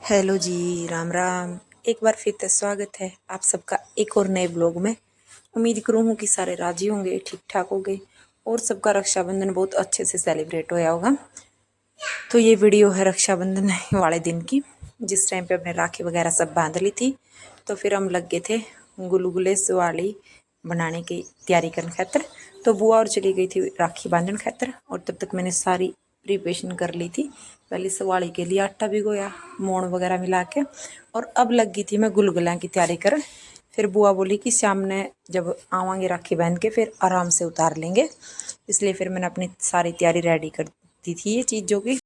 Hello जी, राम राम। एक बार फिर से स्वागत है आप सबका एक और नए ब्लॉग में। उम्मीद करूँ हूँ कि सारे राजी होंगे, ठीक ठाक होंगे और सबका रक्षाबंधन बहुत अच्छे से सेलिब्रेट होया होगा। तो ये वीडियो है रक्षाबंधन वाले दिन की, जिस टाइम पे अपने राखी वगैरह सब बांध ली थी। तो फिर हम लग गए थे गुलगुले सवाली बनाने की तैयारी करने खातर। तो बुआ और चली गई थी राखी बांधने खातर और तब तक मैंने सारी प्रिपरेशन कर ली थी। पहले सवाली के लिए आटा भिगोया, मोण वगैरह मिला के, और अब लग गई थी मैं गुलगुला की तैयारी कर। फिर बुआ बोली कि शाम ने जब आवांगे राखी बांध के फिर आराम से उतार लेंगे, इसलिए फिर मैंने अपनी सारी तैयारी रेडी कर दी थी ये चीज़ों की।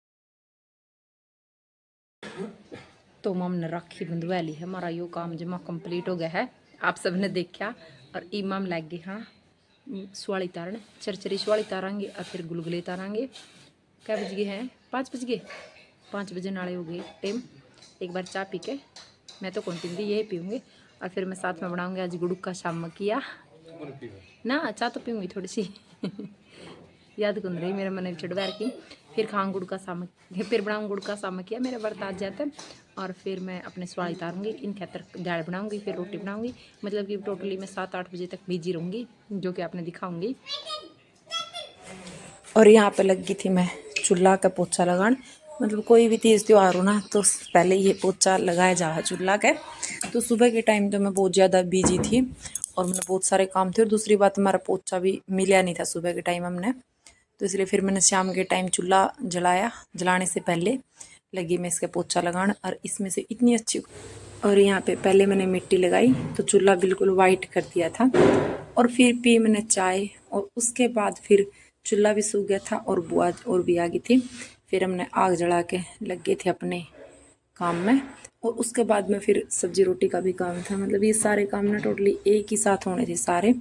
तो मम ने राखी बंधवा ली है, हमारा यो काम जमा कंप्लीट हो गया है। आप सब ने देखा और इमाम लग गए हाँ सुवाली तारन, चरचरी सुवाली तारांगे और फिर गुलगुले तारांगे। क्या बज गए हैं? 5 बज गए, 5 बजे नाले हो गए टाइम। एक बार चाय पी के, मैं तो कौन पीऊँगी, यही पीऊँगी। और फिर मैं साथ में बनाऊँगी आज गुड़ का शाम किया ना, चाय तो पीऊँगी थोड़ी सी याद कर रही मेरे मन चढ़वा की। फिर खाऊँ गुड़ का साम, फिर बनाऊँ गुड़ का साम किया, मेरे व्रत आज जाते हैं। और फिर मैं अपने सवाल उतारूँगी, इन खातर दाल बनाऊँगी, फिर रोटी बनाऊँगी। मतलब कि टोटली मैं 7-8 बजे तक बिजी रहूँगी, जो कि आपने दिखाऊँगी। और यहाँ पे लगी थी मैं चूल्हा का पोछा लगान। मतलब कोई भी तीज त्यौहार हो ना तो पहले ये पोछा लगाया जा है चूल्हा का। तो सुबह के टाइम तो मैं बहुत ज़्यादा बिजी थी और मैंने बहुत सारे काम थे, और दूसरी बात हमारा पोछा भी मिला नहीं था सुबह के टाइम हमने। तो इसलिए फिर मैंने शाम के टाइम चूल्हा जलाया, जलाने से पहले लगी मैं इसका पोछा लगाना। और इसमें से इतनी अच्छी, और यहाँ पे पहले मैंने मिट्टी लगाई तो चूल्हा बिल्कुल वाइट कर दिया था, और फिर पी मैंने चाय, और उसके बाद फिर चूल्हा भी सूख गया था और बुआ और भी आ गई थी। फिर हमने आग जला के लग गए थे अपने काम में, और उसके बाद में फिर सब्जी रोटी का भी काम था। मतलब ये सारे काम ना टोटली एक ही साथ होने थे सारे,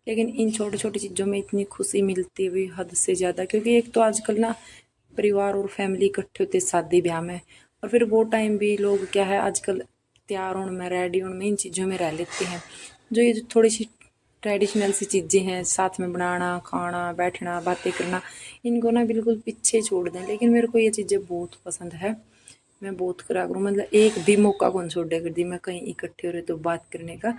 लेकिन इन छोटी छोटी चीज़ों में इतनी खुशी मिलती हुई हद से ज़्यादा। क्योंकि एक तो आजकल ना परिवार और फैमिली इकट्ठे होते शादी ब्याह में, और फिर वो टाइम भी लोग क्या है आजकल तैयार होने में, रेडी होने में, इन चीज़ों में रह लेते हैं। जो ये जो थोड़ी सी ट्रेडिशनल सी चीज़ें हैं, साथ में बनाना, खाना, बैठना, बातें करना, इनको ना बिल्कुल पीछे छोड़ दें। लेकिन मेरे को ये चीज़ें बहुत पसंद है, मैं बहुत करा करूँ। मतलब एक भी मौका कौन छोड़े कर दी मैं कहीं इकट्ठे हो रहे तो बात करने का।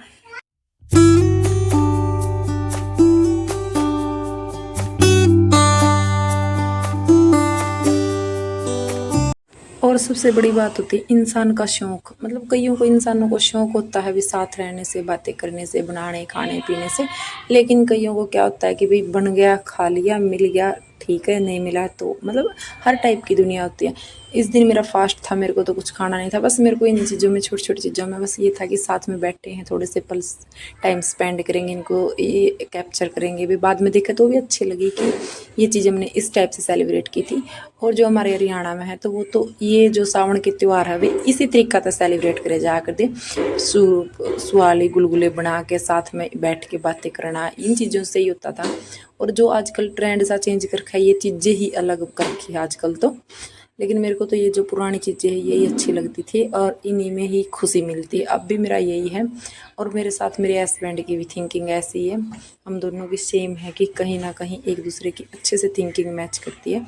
और सबसे बड़ी बात होती है इंसान का शौक़। मतलब कईयों को, इंसानों को शौक़ होता है भी साथ रहने से, बातें करने से, बनाने खाने पीने से। लेकिन कईयों को क्या होता है कि भाई बन गया, खा लिया, मिल गया ठीक है, नहीं मिला तो मतलब हर टाइप की दुनिया होती है। इस दिन मेरा फास्ट था, मेरे को तो कुछ खाना नहीं था, बस मेरे को इन चीज़ों में, छोटी छोटी चीज़ों में बस ये था कि साथ में बैठे हैं, थोड़े से पल टाइम स्पेंड करेंगे, इनको ये कैप्चर करेंगे भी। बाद में देखा तो भी अच्छी लगी कि ये चीज़ हमने इस टाइप से सेलिब्रेट की थी। और जो हमारे हरियाणा में है तो वो तो ये जो सावन के त्यौहार है वे इसी तरीका से सेलिब्रेट करे जा कर दे। सुवाली गुलगुले बना के साथ में बैठ के बातें करना, इन चीज़ों से ही होता था। और जो आजकल ट्रेंड सा चेंज कर रखा है, ये चीज़ें ही अलग कर रखी है आजकल तो। लेकिन मेरे को तो ये जो पुरानी चीज़ें हैं यही अच्छी लगती थी, और इन्हीं में ही खुशी मिलती है। अब भी मेरा यही है, और मेरे साथ मेरे हस्बैंड की भी थिंकिंग ऐसी है। हम दोनों की सेम है कि कहीं ना कहीं एक दूसरे की अच्छे से थिंकिंग मैच करती है।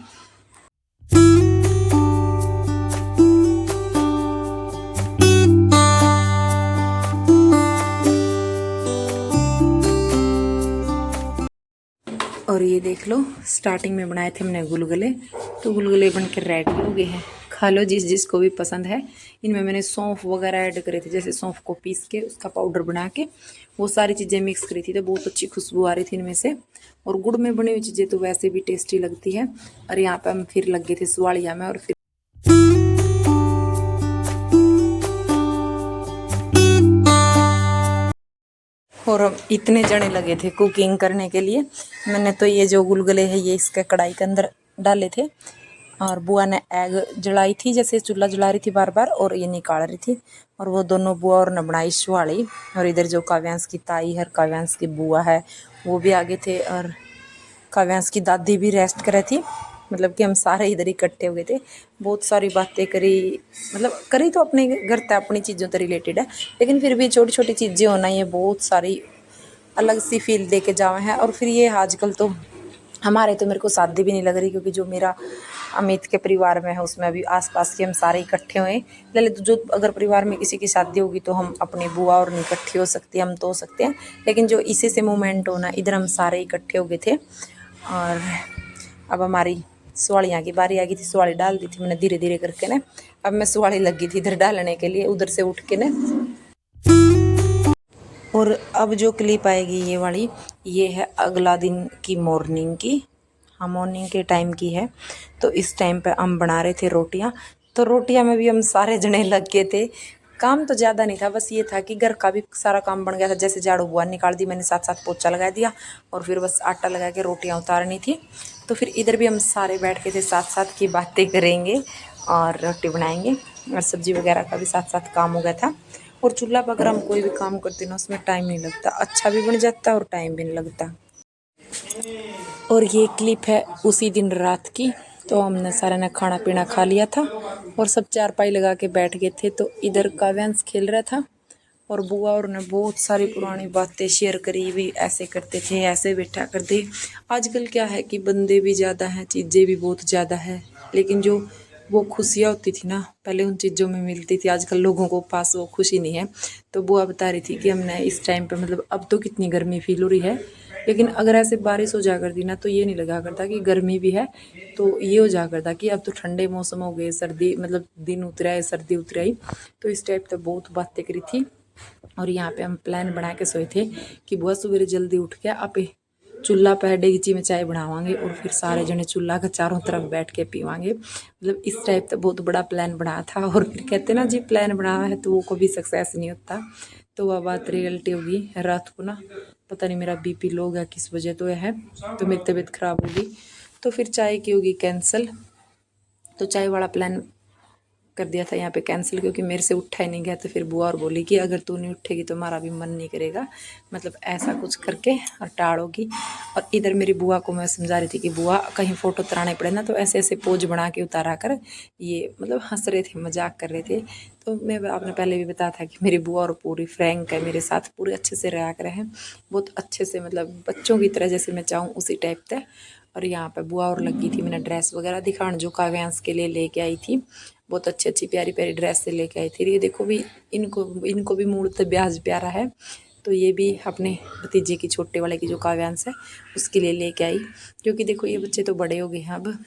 और ये देख लो, स्टार्टिंग में बनाए थे हमने गुलगुले, तो गुलगुले बनकर रेडी हो गए हैं। खा लो जिस जिसको भी पसंद है। इनमें मैंने सौंफ वगैरह ऐड करे थे, जैसे सौंफ को पीस के उसका पाउडर बना के वो सारी चीज़ें मिक्स करी थी, तो बहुत अच्छी खुशबू आ रही थी इनमें से। और गुड़ में बनी हुई चीज़ें तो वैसे भी टेस्टी लगती है। और यहाँ पर हम फिर लग गए थे सुवाड़िया में, और फिर और हम इतने जने लगे थे कुकिंग करने के लिए। मैंने तो ये जो गुलगुले है ये इसके कढ़ाई के अंदर डाले थे, और बुआ ने एग जलाई थी, जैसे चूल्हा जला रही थी बार बार, और ये निकाल रही थी। और वो दोनों बुआ और ने बनाई सुवाली। और इधर जो काव्यांश की ताई है, काव्यांश की बुआ है, वो भी आगे थे, और काव्यांश की दादी भी रेस्ट कर रही थी। मतलब कि हम सारे इधर इकट्ठे हो गए थे, बहुत सारी बातें करी। मतलब करी तो अपने घर तक अपनी चीज़ों से रिलेटेड है, लेकिन फिर भी छोटी छोटी चीज़ें होना ये बहुत सारी अलग सी फील दे के जावा है। और फिर ये आजकल तो हमारे तो मेरे को शादी भी नहीं लग रही, क्योंकि जो मेरा अमित के परिवार में है उसमें अभी आसपास के हम सारे इकट्ठे हुए ललित। जो अगर परिवार में किसी की शादी होगी तो हम अपनी बुआ और नहीं इकट्ठी हो सकती, हम तो हो सकते हैं, लेकिन जो इसी से मोमेंट होना, इधर हम सारे इकट्ठे हो गए थे। और अब हमारी सुवाड़ियाँ की बारी आ गई थी। सुवाड़ी डाल दी थी मैंने धीरे धीरे करके ना। अब मैं सुवाड़ी लगी थी इधर डालने के लिए, उधर से उठ के ना। और अब जो क्लिप आएगी ये वाली, ये है अगला दिन की मॉर्निंग की। हाँ, मॉर्निंग के टाइम की है। तो इस टाइम पे हम बना रहे थे रोटियां। तो रोटियां में भी हम सारे जने लग गए थे। काम तो ज़्यादा नहीं था, बस ये था कि घर का भी सारा काम बन गया था। जैसे झाड़ू बुआ निकाल दी मैंने, साथ साथ पोछा लगा दिया, और फिर बस आटा लगा के रोटियां उतारनी थी। तो फिर इधर भी हम सारे बैठ के थे, साथ साथ की बातें करेंगे और रोटी बनाएंगे, और सब्जी वगैरह का भी साथ साथ काम हो गया था। और चूल्हा पर अगर हम कोई भी काम करते ना, उसमें टाइम नहीं लगता, अच्छा भी बन जाता और टाइम भी नहीं लगता। और ये क्लिप है उसी दिन रात की। तो हमने सारे ने खाना पीना खा लिया था और सब चारपाई लगा के बैठ गए थे। तो इधर काव्यांश खेल रहा था और बुआ और ने बहुत सारी पुरानी बातें शेयर करी, भी ऐसे करते थे, ऐसे बैठा करते। आजकल क्या है कि बंदे भी ज़्यादा हैं, चीज़ें भी बहुत ज़्यादा है, लेकिन जो वो खुशियाँ होती थी ना पहले, उन चीज़ों में मिलती थी। आजकल लोगों को पास वो खुशी नहीं है। तो बुआ बता रही थी कि हमने इस टाइम पे, मतलब अब तो कितनी गर्मी फील हो रही है, लेकिन अगर ऐसे बारिश हो जा करती ना तो ये नहीं लगा करता कि गर्मी भी है। तो ये हो जा करता कि अब तो ठंडे मौसम हो गए, सर्दी मतलब दिन उतर आए, सर्दी उतर आई। तो इस टाइप तो बहुत बातें करी थी। और यहाँ पे हम प्लान बना के सोए थे कि बुआ सवेरे जल्दी उठ के आप चूल्हा पर डेगची में चाय बनावांगे और फिर सारे जने चूल्हा के चारों तरफ बैठ के पीवांगे। मतलब इस टाइप का बहुत बड़ा प्लान बना था। और फिर कहते ना जी, प्लान बना है तो वो कभी सक्सेस नहीं होता। तो वह बात रियलिटी होगी। रात को ना पता नहीं मेरा बीपी लो गया किस वजह तो है, तो मेरी तबीयत खराब होगी। तो फिर चाय की होगी कैंसिल। तो चाय वाला प्लान कर दिया था यहाँ पे कैंसिल, क्योंकि मेरे से उठा ही नहीं गया। तो फिर बुआ और बोली कि अगर तू नहीं उठेगी तो हमारा भी मन नहीं करेगा, मतलब ऐसा कुछ करके और टाड़ोगी। और इधर मेरी बुआ को मैं समझा रही थी कि बुआ कहीं फ़ोटो उतारने पड़े ना तो ऐसे ऐसे पोज बना के उतारा कर। ये मतलब हंस रहे थे, मजाक कर रहे थे। तो मैं आपने पहले भी बताया था कि मेरी बुआ और पूरी फ्रैंक है मेरे साथ, पूरे अच्छे से रहा कर हैं, बहुत अच्छे से, मतलब बच्चों की तरह जैसे मैं चाहूँ उसी टाइप का। और यहाँ पे बुआ और लगी थी, मैंने ड्रेस वगैरह दिखाने जो काव्यांश के लिए लेके आई थी। बहुत अच्छी अच्छी प्यारी प्यारी ड्रेस से लेके आई थी। ये देखो भी, इनको इनको भी मूड तो ब्याज प्यारा है। तो ये भी अपने भतीजे की, छोटे वाले की जो काव्यांश है उसके लिए लेके आई, क्योंकि देखो ये बच्चे तो बड़े हो गए हैं अब।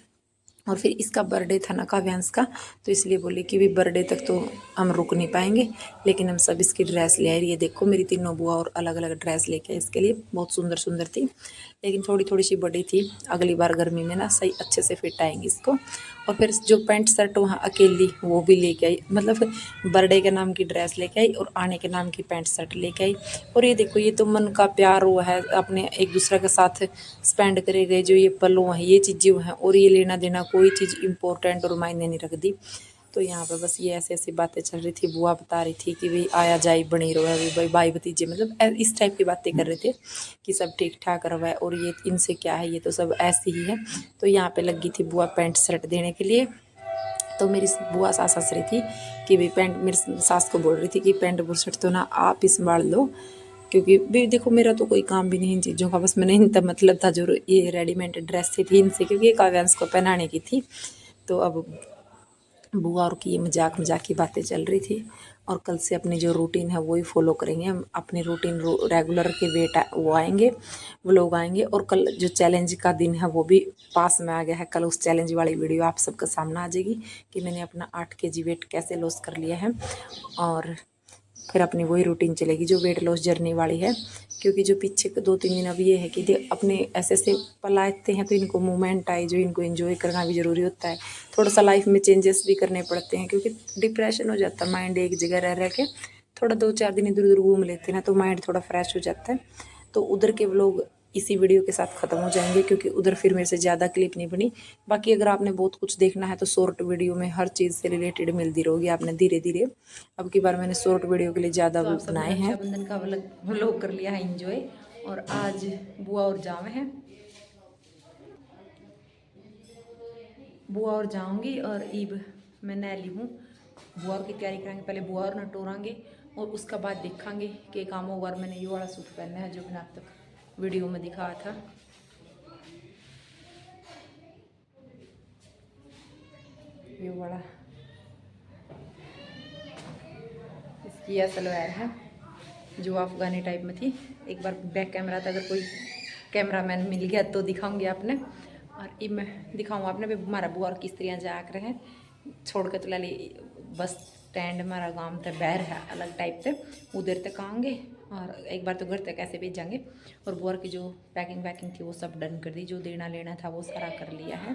और फिर इसका बर्थडे था ना काव्यांश का, तो इसलिए बोले कि भी बर्थडे तक तो हम रुक नहीं पाएंगे, लेकिन हम सब इसकी ड्रेस ले आए। ये देखो मेरी तीनों बुआ और अलग अलग ड्रेस लेके आए इसके लिए, बहुत सुंदर सुंदर थी, लेकिन थोड़ी थोड़ी सी बड़ी थी। अगली बार गर्मी में ना सही अच्छे से फिट आएंगी इसको। और फिर जो पैंट शर्ट वहाँ अकेली वो भी लेके आई, मतलब बर्थडे के नाम की ड्रेस लेके आई और आने के नाम की पैंट शर्ट लेके आई। और ये देखो, ये तो मन का प्यार हुआ है, अपने एक दूसरे के साथ स्पेंड करे गए जो ये पल हुआ है, ये चीज़ें हुआ हैं। और ये लेना देना कोई चीज़ इंपॉर्टेंट और मायने नहीं रखती। तो यहाँ पे बस ये ऐसी ऐसी बातें चल रही थी। बुआ बता रही थी कि भाई आया जाए बनी रहो है, भाई भाई भतीजे, मतलब इस टाइप की बातें कर रहे थे कि सब ठीक ठाक रहा है। और ये इनसे क्या है, ये तो सब ऐसे ही है। तो यहाँ पे लगी थी बुआ पैंट शर्ट देने के लिए। तो मेरी बुआ सास हंस रही थी कि भाई पैंट, मेरी सास को बोल रही थी कि पैंट बुशर्ट तो ना आप ही संभाल लो, क्योंकि भी देखो मेरा तो कोई काम भी नहीं इन चीज़ों का, बस मैंने इनका मतलब था जो ये रेडीमेड ड्रेस थी इनसे, क्योंकि ये काव्यांश को पहनाने की थी। तो अब बुआ और की ये मजाक मजाक की बातें चल रही थी। और कल से अपनी जो रूटीन है वही फॉलो करेंगे हम, अपनी रूटीन रेगुलर के वेट वो आएंगे, वो लोग आएंगे। और कल जो चैलेंज का दिन है वो भी पास में आ गया है। कल उस चैलेंज वाली वीडियो आप सबका सामने आ जाएगी कि मैंने अपना 8 kg वेट कैसे लॉस कर लिया है। और फिर अपनी वही रूटीन चलेगी जो वेट लॉस जर्नी वाली है। क्योंकि जो पीछे 2-3 दिन अब ये है कि अपने ऐसे ऐसे पल आते हैं तो इनको मोमेंट आए जो इनको एंजॉय करना भी ज़रूरी होता है। थोड़ा सा लाइफ में चेंजेस भी करने पड़ते हैं, क्योंकि डिप्रेशन हो जाता है माइंड एक जगह रह रह के। थोड़ा 2-4 दिन इधर उधर घूम लेते हैं ना तो माइंड थोड़ा फ्रेश हो जाता है। तो उधर के व्लॉग इसी वीडियो के साथ ख़त्म हो जाएंगे, क्योंकि उधर फिर मेरे से ज़्यादा क्लिप नहीं बनी। बाकी अगर आपने बहुत कुछ देखना है तो शॉर्ट वीडियो में हर चीज़ से रिलेटेड मिलती रहेगी आपने धीरे धीरे। अब की बार मैंने शॉर्ट वीडियो के लिए ज़्यादा तो बनाए हैं। रक्षाबंधन का व्लॉग कर लिया है एंजॉय। और आज बुआ और जावे हैं, बुआ और जाऊंगी और ईब मैं नैली हूँ। बुआ की तैयारी करेंगे, पहले बुआ और नटोरांगे और उसका बाद देखेंगे कि काम होगा। और मैंने ये वाला सूट पहना है जो मैंने अब तक वीडियो में दिखाया था। ये वाला इसकी यह सलवार है जो अफगानी टाइप में थी। एक बार बैक कैमरा था, अगर कोई कैमरामैन मिल गया तो दिखाऊंगी आपने। और ये मैं दिखाऊँ आपने भी हमारा बुआ और किस्त्रियाँ जा कर हैं छोड़ के तो ली बस स्टैंड हमारा गांव तक बैर है अलग टाइप से उधर तक आएंगे और एक बार तो घर तक ऐसे भेजेंगे। और बुआ की जो पैकिंग वैकिंग थी वो सब डन कर दी, जो देना लेना था वो सारा कर लिया है।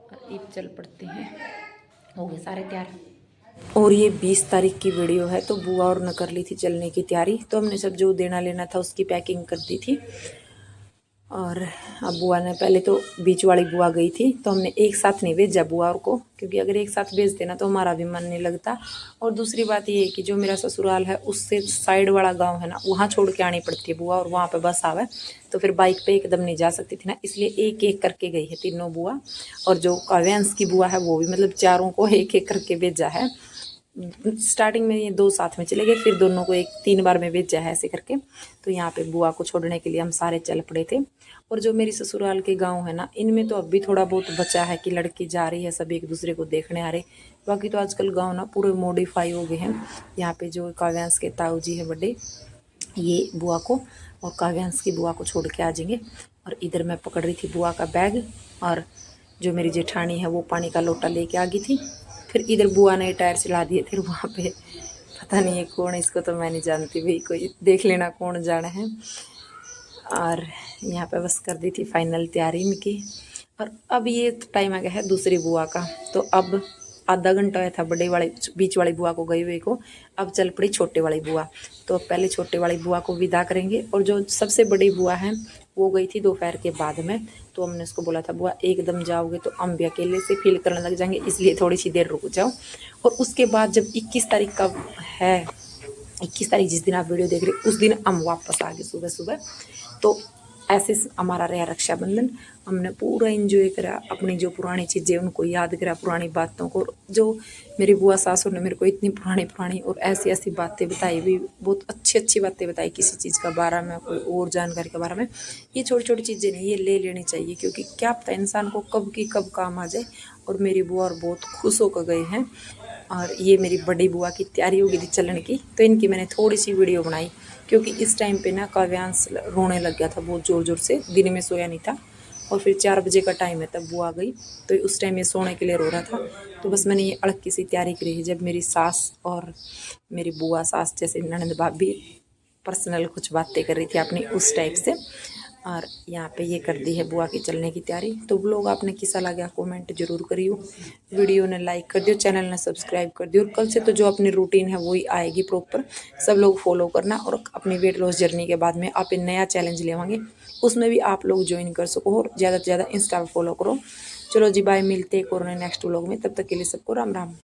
और अब चल पड़ते हैं, हो गए सारे तैयार। और ये 20 तारीख की वीडियो है, तो बुआ और ने कर ली थी चलने की तैयारी, तो हमने सब जो देना लेना था उसकी पैकिंग कर दी थी। और अब बुआ ने पहले तो बीच वाली बुआ गई थी, तो हमने एक साथ नहीं भेजा बुआ को, क्योंकि अगर एक साथ भेज देना तो हमारा भी मन नहीं लगता। और दूसरी बात ये है कि जो मेरा ससुराल है उससे साइड वाला गांव है ना, वहाँ छोड़ के आनी पड़ती है बुआ, और वहाँ पे बस आवे तो फिर बाइक पे एकदम नहीं जा सकती थी ना, इसलिए एक एक करके गई है तीनों बुआ। और जो काव्यांश की बुआ है वो भी, मतलब चारों को एक एक करके भेजा है। स्टार्टिंग में ये दो साथ में चले गए, फिर दोनों को एक 3 बार में भेजा है ऐसे करके। तो यहाँ पे बुआ को छोड़ने के लिए हम सारे चल पड़े थे। और जो मेरी ससुराल के गांव है ना, इनमें तो अब भी थोड़ा बहुत बचा है कि लड़की जा रही है, सब एक दूसरे को देखने आ रहे। बाकी तो आजकल गांव ना पूरे मॉडिफाई हो गए हैं। यहाँ पे जो काव्यांश के ताऊ जी है बड़े, ये बुआ को और काव्यांश की बुआ को छोड़ के आ जाएंगे। और इधर मैं पकड़ रही थी बुआ का बैग, और जो मेरी जेठानी है वो पानी का लोटा लेके आ गई थी। फिर इधर बुआ ने टायर चला दिए थे वहाँ पे, पता नहीं है कौन, इसको तो मैं नहीं जानती भाई, कोई देख लेना कौन जाना है। और यहाँ पे बस कर दी थी फाइनल तैयारी इनकी। और अब ये टाइम आ गया है दूसरी बुआ का, तो अब आधा घंटा आया था बड़े वाले बीच वाली बुआ को गई हुई को, अब चल पड़ी छोटे वाली बुआ। तो अब पहले छोटे वाली बुआ को विदा करेंगे, और जो सबसे बड़ी बुआ है वो गई थी दोपहर के बाद में। तो हमने उसको बोला था बुआ एकदम जाओगे तो हम भी अकेले से फील करने लग जाएंगे, इसलिए थोड़ी सी देर रुक जाओ। और उसके बाद जब 21 तारीख का है, 21 तारीख जिस दिन आप वीडियो देख रहे उस दिन हम वापस आ गए सुबह सुबह। तो ऐसे हमारा रहा रक्षाबंधन। हमने पूरा एंजॉय करा, अपनी जो पुरानी चीज़ें उनको याद करा, पुरानी बातों को। जो मेरी बुआ सासू ने मेरे को इतनी पुरानी पुरानी और ऐसी ऐसी बातें बताई भी, बहुत अच्छी अच्छी बातें बताई, किसी चीज़ का बारे में, कोई और जानकारी के बारे में। ये छोटी छोटी चीज़ें नहीं, ये ले लेनी चाहिए, क्योंकि क्या पता इंसान को कब की कब काम आ जाए। और मेरी बुआ और बहुत खुश होकर गए हैं। और ये मेरी बड़ी बुआ की तैयारी हो गई थी चलने की, तो इनकी मैंने थोड़ी सी वीडियो बनाई, क्योंकि इस टाइम पे ना काव्यांश रोने लग गया था बहुत ज़ोर ज़ोर से, दिन में सोया नहीं था। और फिर 4 बजे का टाइम है तब बुआ गई, तो उस टाइम ये सोने के लिए रो रहा था। तो बस मैंने ये अड़की सी तैयारी करी है, जब मेरी सास और मेरी बुआ सास जैसे ननद भाभी पर्सनल कुछ बातें कर रही थी अपनी उस टाइप से। और यहाँ पे ये कर दी है बुआ की चलने की तैयारी। तो व्लॉग आपने कैसा लगा कमेंट जरूर करियो, वीडियो ने लाइक कर दियो, चैनल ने सब्सक्राइब कर दियो। और कल से तो जो अपनी रूटीन है वही आएगी प्रॉपर, सब लोग फॉलो करना। और अपनी वेट लॉस जर्नी के बाद में आप एक नया चैलेंज लेवांगे, उसमें भी आप लोग ज्वाइन कर सको, और ज़्यादा से ज़्यादा इंस्टा पर फॉलो करो। चलो जी बाय, मिलते एक और नेक्स्ट व्लॉग में, तब तक के लिए सबको राम राम।